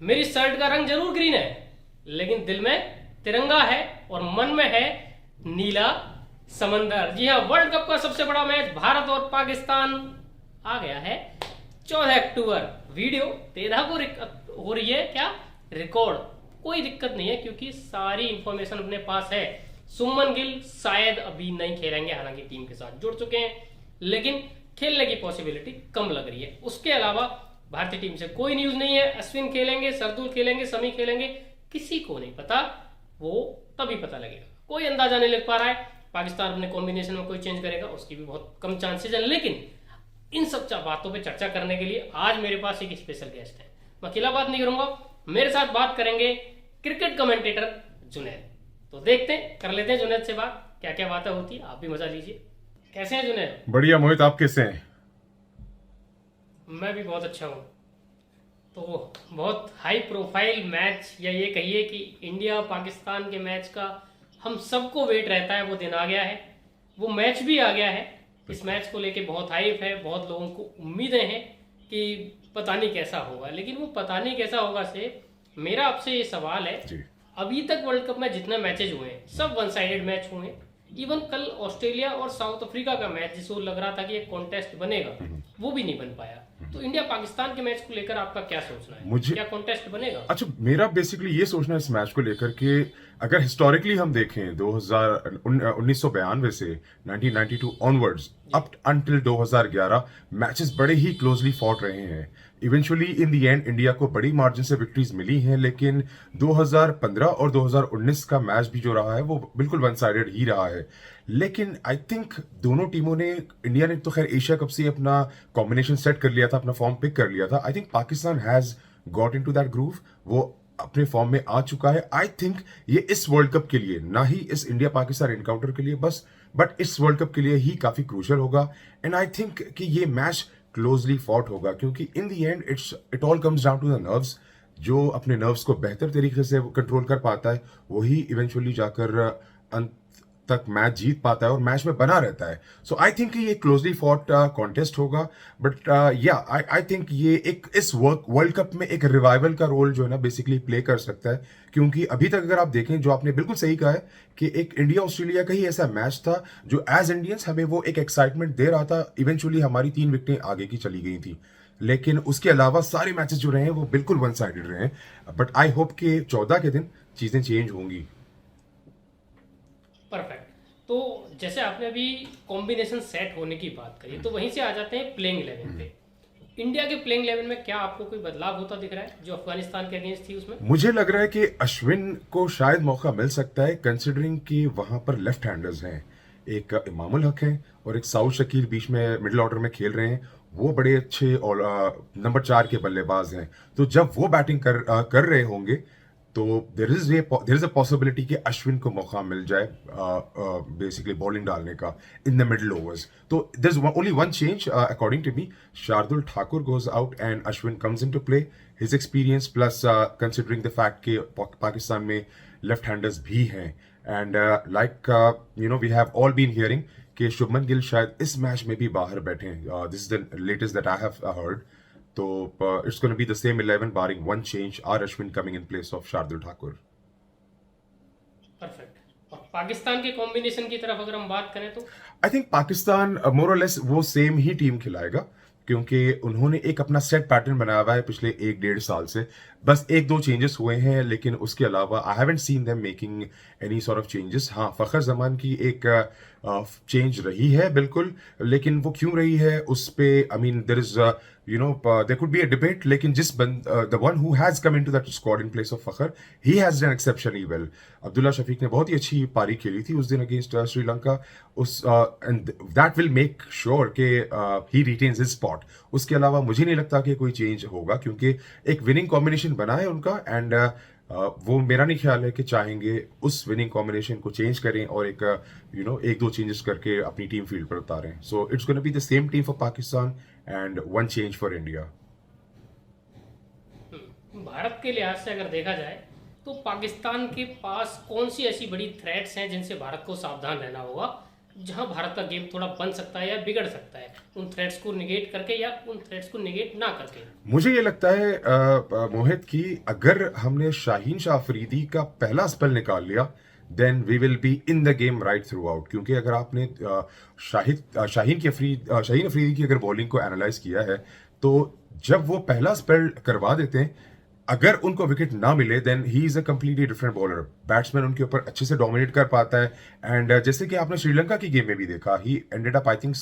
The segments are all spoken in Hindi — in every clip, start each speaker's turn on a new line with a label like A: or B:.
A: मेरी शर्ट का रंग जरूर ग्रीन है, लेकिन दिल में तिरंगा है और मन में है नीला समंदर। जी हाँ, वर्ल्ड कप का सबसे बड़ा मैच भारत और पाकिस्तान आ गया है 14 अक्टूबर। वीडियो तेरह को हो रही है क्या रिकॉर्ड, कोई दिक्कत नहीं है क्योंकि सारी इंफॉर्मेशन अपने पास है। सुमन गिल शायद अभी नहीं खेलेंगे, हालांकि टीम के साथ जुड़ चुके हैं, लेकिन खेलने की पॉसिबिलिटी कम लग रही है। उसके अलावा भारतीय टीम से कोई न्यूज नहीं है। अश्विन खेलेंगे, सरदुल खेलेंगे, समी खेलेंगे, किसी को नहीं पता, वो तभी पता लगेगा। कोई अंदाजा नहीं लग पा रहा है। पाकिस्तान अपने कॉम्बिनेशन में कोई चेंज करेगा उसकी भी बहुत कम चांसेस है। लेकिन इन सब बातों पे चर्चा करने के लिए आज मेरे पास एक स्पेशल गेस्ट है। मैं अकेला बात नहीं करूंगा, मेरे साथ बात करेंगे क्रिकेट कमेंटेटर जुनैद। तो देखते हैं, कर लेते हैं जुनैद से बात, क्या क्या बातें होती है, आप भी मजा लीजिए। कैसे हैं जुनैद?
B: बढ़िया मोहित, आप कैसे हैं?
A: मैं भी बहुत अच्छा हूँ। तो बहुत हाई प्रोफाइल मैच, या ये कहिए कि इंडिया पाकिस्तान के मैच का हम सबको वेट रहता है, वो दिन आ गया है, वो मैच भी आ गया है। इस मैच को लेके बहुत हाइप है, बहुत लोगों को उम्मीदें हैं कि पता नहीं कैसा होगा। लेकिन वो पता नहीं कैसा होगा से मेरा आपसे ये सवाल है, अभी तक वर्ल्ड कप में जितने मैचेज हुए हैं सब वन साइडेड मैच हुए हैं। इवन कल ऑस्ट्रेलिया और साउथ अफ्रीका का मैच जिसको लग रहा था कि एक कॉन्टेस्ट बनेगा, वो भी नहीं बन पाया। तो इंडिया पाकिस्तान के मैच को लेकर आपका क्या सोचना है? क्या कॉन्टेस्ट बनेगा?
B: अच्छा, मेरा बेसिकली ये सोचना है इस मैच को लेकर कि अगर हिस्टोरिकली हम देखें 1992 से 1992 ऑनवर्ड्स अप अंटिल 2011 मैचेस बड़े ही क्लोजली फॉट रहे हैं। Eventually in the and India को बड़ी मार्जिन से विक्ट्रीज मिली हैं, लेकिन 2015 और 2019 का मैच भी जो रहा है वो बिल्कुल वन साइडेड ही रहा है। लेकिन आई थिंक दोनों टीमों ने, इंडिया ने तो खैर एशिया कप से अपना कॉम्बिनेशन सेट कर लिया था, अपना फॉर्म पिक कर लिया था। I think Pakistan has got into that groove, वो अपने फॉर्म में आ चुका है। आई थिंक ये इस वर्ल्ड कप के लिए, ना ही इस इंडिया पाकिस्तान एनकाउंटर के लिए बस, बट इस वर्ल्ड कप के लिए ही काफी क्रूशियल होगा। एंड आई थिंक कि ये मैच क्लोजली फॉट होगा क्योंकि in the end it all comes down to the nerves. जो अपने नर्व्स को बेहतर तरीके से कंट्रोल कर पाता है वही इवेंचुअली जाकर अंत तक मैच जीत पाता है और मैच में बना रहता है। सो आई थिंक ये क्लोजली फॉट कॉन्टेस्ट होगा, बट या आई थिंक ये एक इस वर्ल्ड कप में एक रिवाइवल का रोल जो है ना बेसिकली प्ले कर सकता है। क्योंकि अभी तक अगर आप देखें, जो आपने बिल्कुल सही कहा है कि एक इंडिया ऑस्ट्रेलिया का ही ऐसा मैच था जो एज इंडियंस हमें वो एक एक्साइटमेंट दे रहा था। इवेंचुअली हमारी 3 विकेटें आगे की चली गई थी, लेकिन उसके अलावा सारे मैचेस जो रहे हैं वो बिल्कुल वन साइडेड रहे हैं। बट आई होप कि 14 के दिन चीजें चेंज होंगी।
A: परफेक्ट। तो जैसे आपने अभी कॉम्बिनेशन सेट होने की बात करी, तो वहीं से आ जाते हैं प्लेइंग 11 पे। इंडिया के प्लेइंग 11 में क्या आपको कोई बदलाव होता दिख रहा है जो अफगानिस्तान के अगेंस्ट थी उसमें?
B: मुझे लग रहा है कि अश्विन को शायद मौका मिल सकता है, कंसिडरिंग कि वहां पर लेफ्ट हैंडर्स हैं। एक इमामुल हक है और एक साउथ शकील बीच में मिडिल ऑर्डर में खेल रहे हैं। वो बड़े अच्छे और नंबर 4 के बल्लेबाज हैं। तो जब वो बैटिंग कर रहे होंगे तो देर इज अ पॉसिबिलिटी कि अश्विन को मौका मिल जाए बेसिकली बॉलिंग डालने का इन द मिडिल ओवर्स। तो there is only one change according to me, Shardul Thakur goes out and Ashwin comes in to play. His experience plus considering the fact कि पाकिस्तान में लेफ्ट हैंडर्स भी हैं, and like you know we have all been hearing कि शुभमन गिल शायद इस मैच में भी बाहर बैठे हैं। This is the latest that I have heard. तो it's going to be the same 11 barring one change, or Ashwin coming in place of Shardul Thakur.
A: Perfect. और पाकिस्तान के कॉम्बिनेशन की तरफ अगर हम बात करें तो
B: आई थिंक पाकिस्तान मोर और लेस वो सेम ही टीम खिलाएगा क्योंकि उन्होंने एक अपना सेट पैटर्न बनाया हुआ है पिछले 1-1.5 साल से। बस 1-2 चेंजेस हुए हैं, लेकिन उसके अलावा I haven't seen them making any sort of changes. हाँ, फखर जमान की एक चेंज रही है बिल्कुल, लेकिन वो क्यों रही है उस पे I mean there is you know there could be a debate, लेकिन the one who has come into that squad in place of Fakhar, he has done exceptionally well. Abdullah Shafique ने बहुत ही अच्छी पारी खेली थी उस दिन अगेंस्ट श्रीलंका, उस and that will make sure कि he retains his spot. उसके अलावा मुझे नहीं लगता कि कोई चेंज होगा क्योंकि एक विनिंग कॉम्बिनेशन बना है उनका, एंड वो मेरा नहीं ख्याल है कि चाहेंगे उस विनिंग कॉम्बिनेशन को चेंज करें और एक 1-2 चेंजेस करके अपनी टीम फील्ड पर उतारें। So it's gonna be the same team for Pakistan and one change for India.
A: Bharat के लिहाज से अगर देखा जाए तो पाकिस्तान के पास कौन सी ऐसी बड़ी थ्रेट्स हैं जिनसे भारत को सावधान रहना होगा जहां भारत का गेम थोड़ा बन सकता है या बिगड़ सकता है, उन थ्रेट्स को निगेट करके या उन थ्रेट्स को निगेट ना करके?
B: मुझे ये लगता है मोहित कि अगर हमने शाहीन शाह अफरीदी का पहला स्पेल निकाल लिया then we will be in the game right throughout, क्योंकि अगर आपने शाहीन अफरीदी की अगर बॉलिंग को एनालाइज किया है तो जब वो पहला स्पेल करवा देते हैं, अगर उनको विकेट ना मिले then he is a completely different bowler. Batsman उनके ऊपर अच्छे से डोमिनेट कर पाता है एंड जैसे कि आपने श्रीलंका की गेम में भी देखा, he ended up I think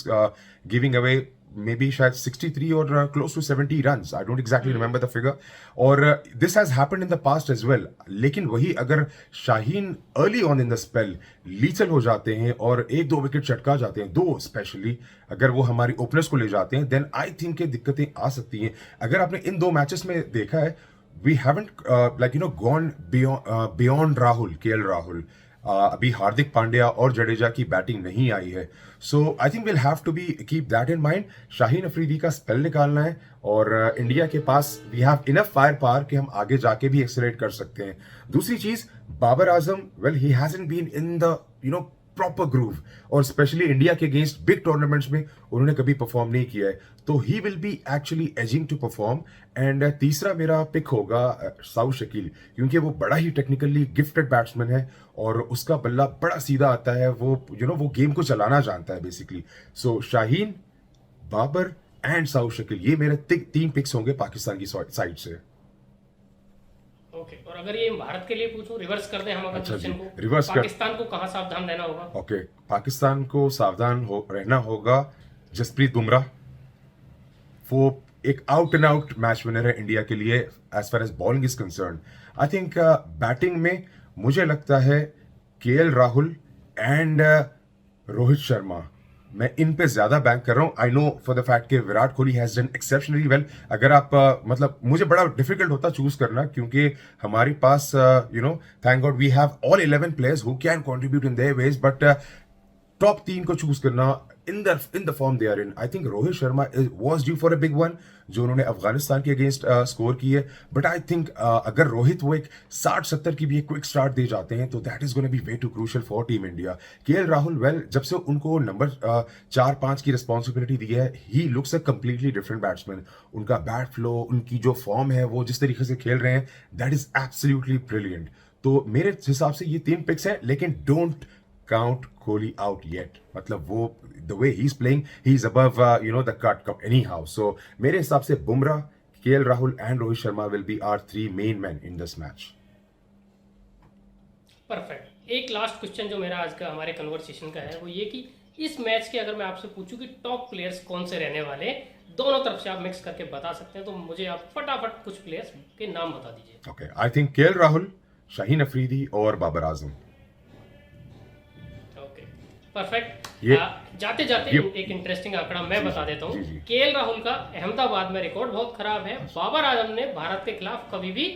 B: giving away maybe शायद 63 और close to 70 runs, I don't exactly remember the figure, और this has happened in the past as well. लेकिन वही अगर Shaheen early on in the spell lethal हो जाते हैं और एक दो विकेट चटका जाते हैं, दो स्पेशली अगर वो हमारी ओपनर्स को ले जाते हैं, देन आई थिंक के दिक्कतें आ सकती हैं। अगर आपने इन दो मैचेस में देखा है, we haven't gone beyond Rahul, KL Rahul. अभी हार्दिक पांड्या और जडेजा की बैटिंग नहीं आई है, so I think will have to be keep that in mind. Shaheen Afridi का स्पेल निकालना है और इंडिया के पास we have enough fire power कि हम आगे जाके भी एक्सेलरेट कर सकते हैं। दूसरी चीज, Babar Azam, well he hasn't been in the proper groove, और स्पेशली इंडिया के अगेंस्ट बिग टूर्नामेंट्स में उन्होंने कभी परफॉर्म नहीं किया है, तो he will be actually aching to perform. And तीसरा मेरा पिक होगा साउथ शकील, क्योंकि वो बड़ा ही टेक्निकली गिफ्टेड बैट्समैन है और उसका बल्ला बड़ा सीधा आता है, वो वो गेम को चलाना जानता है basically. So Shaheen, Babar and Saud Shakeel, ये मेरे तीन पिक्स होंगे पाकिस्तान की साइड से।
A: ओके, और अगर ये भारत के लिए पूछूं, रिवर्स कर दें हम अगर क्वेश्चन को,
B: रिवर्स
A: पाकिस्तान को कहां सावधान रहना होगा?
B: ओके, पाकिस्तान को सावधान रहना होगा जसप्रीत बुमराह। वो एक out and out match winner है इंडिया के लिए as far as bowling is concern. I think batting में मुझे लगता है केएल राहुल एंड रोहित शर्मा, मैं इन पे ज्यादा बैंक कर रहा हूं। I know for the fact कि Virat Kohli has done exceptionally well. अगर आप मतलब मुझे बड़ा डिफिकल्ट होता चूज करना, क्योंकि हमारे पास thank God we have all 11 players who can contribute in their ways, but top 3 को चूज करना in the form they are in, I think Rohit Sharma was due for a big one, जो उन्होंने अफगानिस्तान के अगेंस्ट स्कोर की है। बट आई थिंक अगर रोहित वो एक 60-70 की भी एक क्विक स्टार्ट दे जाते हैं तो that is gonna be way too crucial for team India. KL Rahul, well, जब से उनको नंबर 4-5 की रिस्पॉन्सिबिलिटी दी है, he looks a completely different batsman. उनका बैट फ्लो, उनकी जो फॉर्म है, वो जिस तरीके से खेल रहे हैं, दैट इज एब्सोल्युटली ब्रिलियंट। तो मेरे हिसाब से ये 3 पिक्स हैं, लेकिन don't count Kohli out yet. मतलब वो the way he is playing, he is above the cut anyhow. So मेरे हिसाब से Bumrah, KL Rahul and Rohit Sharma will be our 3 main man in this match.
A: Perfect. एक लास्ट क्वेश्चन जो मेरा आज का हमारे कन्वर्सेशन का है वो ये कि इस मैच के अगर मैं आपसे पूछूं कि टॉप प्लेयर्स कौन से रहने वाले, दोनों तरफ से आप मिक्स करके बता सकते हैं, तो मुझे आप फटाफट कुछ प्लेयर्स के नाम बता दीजिए।
B: Okay, I think KL Rahul, Shaheen Afridi और बाबर आजम।
A: परफेक्ट।
B: ये
A: जाते जाते एक इंटरेस्टिंग आंकड़ा मैं बता देता हूँ। केएल राहुल का अहमदाबाद में रिकॉर्ड बहुत खराब है। बाबर आजम ने भारत के खिलाफ कभी भी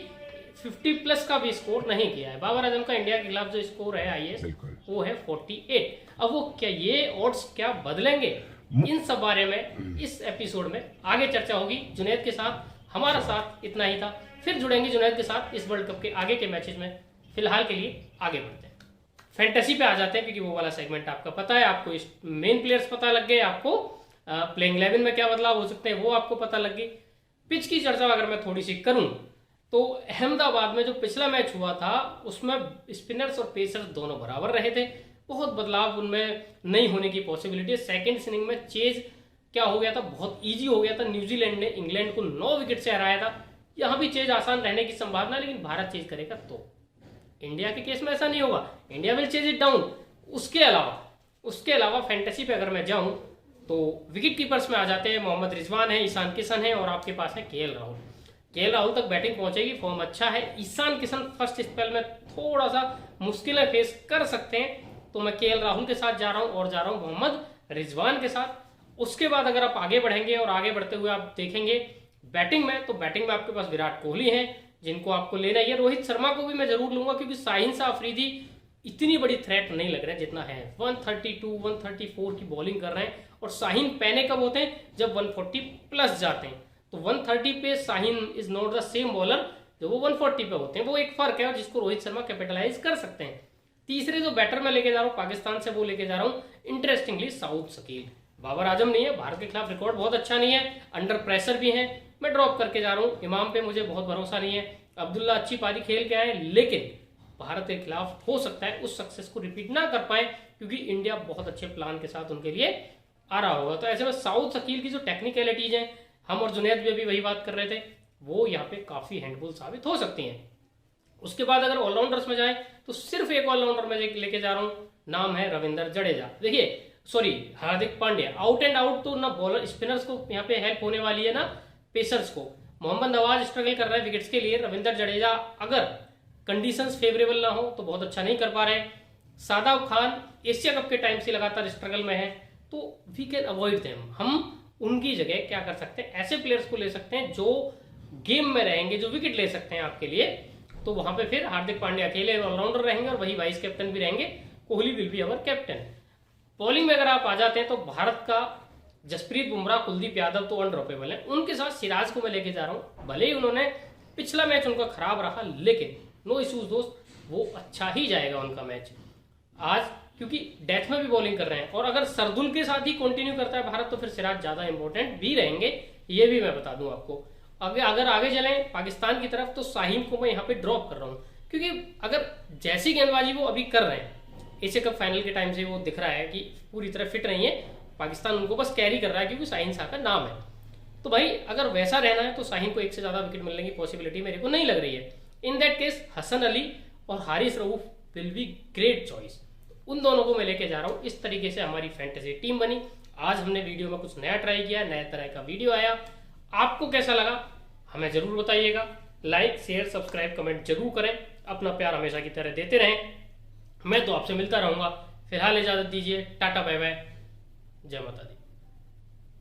A: 50 प्लस का भी स्कोर नहीं किया है। बाबर आजम का इंडिया के खिलाफ जो स्कोर है आईएएस, वो है 48। अब वो क्या ये ऑड्स क्या बदलेंगे, इन सब बारे में इस एपिसोड में आगे चर्चा होगी जुनैद के साथ। हमारा साथ इतना ही था, फिर जुड़ेंगे जुनैद के साथ इस वर्ल्ड कप के आगे के मैचेस में। फिलहाल के लिए आगे बढ़ते हैं, फैंटेसी पे आ जाते हैं, क्योंकि वो वाला सेगमेंट आपका पता है, आपको मेन प्लेयर्स पता लग गए, आपको प्लेइंग 11 में क्या बदलाव हो सकते हैं वो आपको पता लग गई। पिच की चर्चा अगर मैं थोड़ी सी करूं तो अहमदाबाद में जो पिछला मैच हुआ था उसमें स्पिनर्स और पेसर्स दोनों बराबर रहे थे, बहुत बदलाव उनमें नहीं होने की पॉसिबिलिटी है। सेकेंड इनिंग में चेज क्या हो गया था, बहुत ईजी हो गया था। न्यूजीलैंड ने इंग्लैंड को 9 विकेट से हराया था। यहाँ भी चेज आसान रहने की संभावना, लेकिन भारत चेज करेगा तो। इंडिया के केस में ऐसा नहीं होगा, India will chase it down. उसके अलावा फैंटेसी पे अगर मैं जाऊं तो विकेट कीपर्स में आ जाते हैं, मोहम्मद रिजवान है, ईशान किशन है, और आपके पास है केएल राहुल। केएल राहुल तक बैटिंग पहुंचेगी, फॉर्म अच्छा है। ईशान किशन फर्स्ट स्पेल में थोड़ा सा मुश्किलें फेस कर सकते हैं, तो मैं केएल राहुल के साथ जा रहा हूं और जा रहा हूं मोहम्मद रिजवान के साथ। उसके बाद अगर आप आगे बढ़ेंगे और आगे बढ़ते हुए आप देखेंगे बैटिंग में, तो बैटिंग में आपके पास विराट कोहली है जिनको आपको लेना है। रोहित शर्मा को भी मैं जरूर लूंगा, क्योंकि शाहीन शाह अफरीदी इतनी बड़ी थ्रेट नहीं लग रहा है जितना है। 132 134 की बॉलिंग कर रहे हैं, और शाहीन पहने कब होते हैं, जब 140 प्लस जाते हैं। तो 130 पे Shaheen is not the same bowler जो वो 140 पे होते हैं, वो एक फर्क है, और जिसको रोहित शर्मा कैपिटलाइज कर सकते हैं। तीसरे जो बैटर मैं लेके जा रहा हूँ पाकिस्तान से, वो लेके जा रहा हूँ इंटरेस्टिंगली साउथ शकील। बाबर आजम नहीं है, भारत के खिलाफ रिकॉर्ड बहुत अच्छा नहीं है, अंडर प्रेशर भी है, मैं ड्रॉप करके जा रहा हूँ। इमाम पे मुझे बहुत भरोसा नहीं है। अब्दुल्ला अच्छी पारी खेल के आए, लेकिन भारत के खिलाफ हो सकता है उस सक्सेस को रिपीट ना कर पाए, क्योंकि इंडिया बहुत अच्छे प्लान के साथ उनके लिए आ रहा होगा। तो ऐसे में साउथ शकील की जो टेक्निकलिटीज हैं, हम और जुनैद भी अभी वही बात कर रहे थे, वो यहाँ पे काफी हैंडफुल साबित हो सकती हैं। उसके बाद अगर ऑलराउंडर्स में जाए तो सिर्फ एक ऑलराउंडर में लेके जा रहा हूँ, नाम है रविंदर जडेजा। देखिए sorry Hardik Pandya, out and out तो ना बॉलर स्पिनर्स को यहाँ पे हेल्प होने वाली है ना पेसर्स को। मोहम्मद नवाज स्ट्रगल कर रहा है विकेट्स के लिए, रविंदर जडेजा अगर कंडीशंस फेवरेबल ना हो तो बहुत अच्छा नहीं कर पा रहे। शादाब खान एशिया कप के टाइम से लगातार स्ट्रगल में है, तो वी कैन अवॉइड देम। हम उनकी जगह क्या कर सकते हैं, ऐसे प्लेयर्स को ले सकते हैं जो गेम में रहेंगे, जो विकेट ले सकते हैं आपके लिए। तो वहां पे फिर हार्दिक पांड्या अकेले ऑलराउंडर रहेंगे और वही वाइस कैप्टन भी रहेंगे, Kohli will be our captain. Bowling में अगर आप आ जाते हैं तो भारत का जसप्रीत बुमराह, कुलदीप यादव तो अनड्रॉपेबल है, उनके साथ सिराज को मैं लेके जा रहा हूँ। भले ही उन्होंने पिछला मैच उनका खराब रहा, लेकिन नो इशूज दोस्त, वो अच्छा ही जाएगा उनका मैच आज, क्योंकि डेथ में भी बॉलिंग कर रहे हैं। और अगर सरदुल के साथ ही कंटिन्यू करता है भारत तो फिर सिराज ज्यादा इंपॉर्टेंट भी रहेंगे, ये भी मैं बता दूं आपको। अगर आगे चलें पाकिस्तान की तरफ तो शाहीन को मैं यहाँ पे ड्रॉप कर रहा हूँ, क्योंकि अगर जैसी गेंदबाजी वो अभी कर रहे हैं, एशिया कप फाइनल के टाइम से वो दिख रहा है कि पूरी तरह फिट नहीं है, पाकिस्तान उनको बस कैरी कर रहा है क्योंकि शाहीन शाह का नाम है। तो भाई अगर वैसा रहना है तो शाहीन को एक से ज्यादा विकेट मिलने की पॉसिबिलिटी मेरे को नहीं लग रही है। In that case Hasan Ali और Haris Rauf will be great choice, उन दोनों को मैं लेके जा रहा हूँ। इस तरीके से हमारी फैंटेसी टीम बनी। आज हमने वीडियो में कुछ नया ट्राई किया, नए तरह का वीडियो आया, आपको कैसा लगा हमें जरूर बताइएगा। लाइक शेयर सब्सक्राइब कमेंट जरूर करें, अपना प्यार हमेशा की तरह देते रहें। मैं तो आपसे मिलता रहूंगा। फिलहाल इजाजत दीजिए, टाटा बाय बाय, जय माता दी।